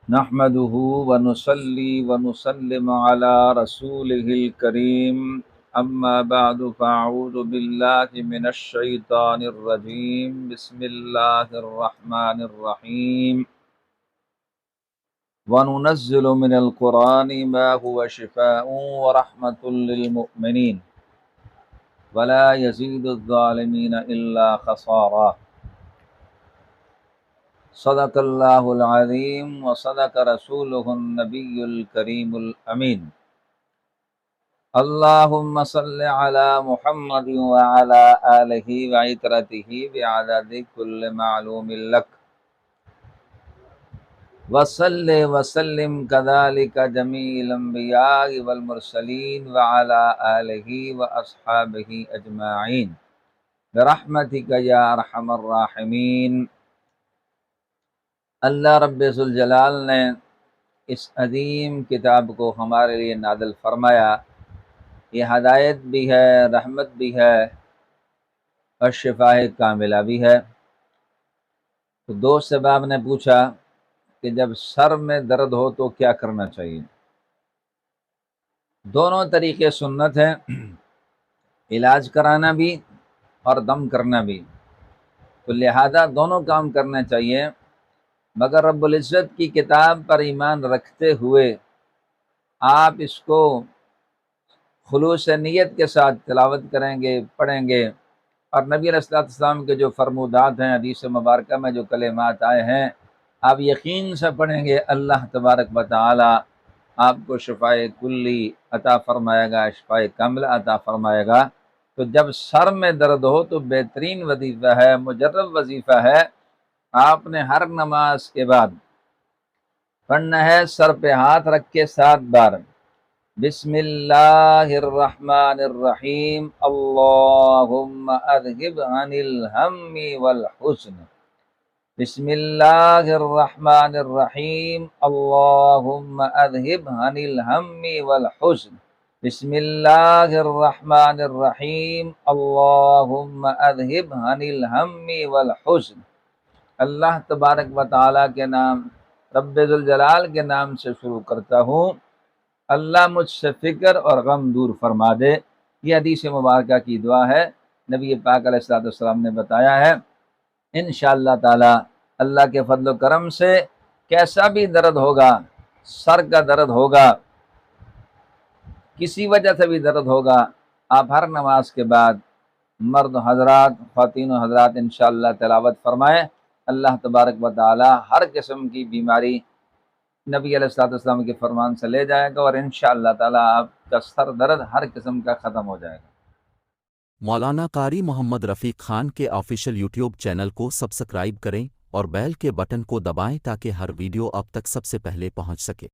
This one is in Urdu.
نحمده ونصلي ونسلم على رسوله الكريم أما بعد فأعوذ بالله من الشيطان الرجيم بسم الله الرحمن الرحيم وننزل من القرآن ما هو شفاء ورحمة للمؤمنين ولا يزيد الظالمين إلا خسارا صدق اللہ العظیم وصدق رسولہ النبی الکریم الامین اللہم صل علی محمد وعلی آلہ وعطرتہ بعدد کل معلوم لک وصل وسلم کذالک جمیع الانبیاء والمرسلین وعلی آلہ واصحابہ اجمعین برحمتک یا ارحم الراحمین۔ اللہ رب ذوالجلال نے اس عظیم کتاب کو ہمارے لیے نازل فرمایا، یہ ہدایت بھی ہے، رحمت بھی ہے اور شفاء کاملہ بھی ہے۔ تو دوست احباب نے پوچھا کہ جب سر میں درد ہو تو کیا کرنا چاہیے؟ دونوں طریقے سنت ہیں، علاج کرانا بھی اور دم کرنا بھی، تو لہذا دونوں کام کرنا چاہیے، مگر رب العزت کی کتاب پر ایمان رکھتے ہوئے آپ اس کو خلوص نیت کے ساتھ تلاوت کریں گے، پڑھیں گے، اور نبی علیہ السلام کے جو فرمودات ہیں، حدیث مبارکہ میں جو کلمات آئے ہیں، آپ یقین سے پڑھیں گے، اللہ تبارک و تعالی آپ کو شفاء کلی عطا فرمائے گا، شفاء کاملہ عطا فرمائے گا۔ تو جب سر میں درد ہو تو بہترین وظیفہ ہے، مجرب وظیفہ ہے، آپ نے ہر نماز کے بعد پڑھنا ہے سر پہ ہاتھ رکھ کے 7 بار، بسم اللہ الرحمن الرحیم اللہم اذہب عن الہم والحزن، بسم اللہ الرحمن الرحیم اللہم اذہب عن الہم والحزن، بسم اللہ الرحمن الرحیم اللہم اذہب عن الہم والحزن۔ اللہ تبارک و تعالیٰ کے نام، رب ذوالجلال کے نام سے شروع کرتا ہوں، اللہ مجھ سے فکر اور غم دور فرما دے۔ یہ حدیث مبارکہ کی دعا ہے، نبی پاک علیہ السلام نے بتایا ہے۔ انشاءاللہ تعالی اللہ کے فضل و کرم سے کیسا بھی درد ہوگا، سر کا درد ہوگا، کسی وجہ سے بھی درد ہوگا، آپ ہر نماز کے بعد مرد حضرات، خواتین و حضرات انشاءاللہ تلاوت فرمائیں۔ اللہ تبارک و تعالی ہر قسم کی بیماری نبی علیہ السلام کے فرمان سے لے جائے گا، اور انشاءاللہ تعالی آپ کا سر درد ہر قسم کا ختم ہو جائے گا۔ مولانا قاری محمد رفیق خان کے آفیشیل یوٹیوب چینل کو سبسکرائب کریں اور بیل کے بٹن کو دبائیں تاکہ ہر ویڈیو اب تک سب سے پہلے پہنچ سکے۔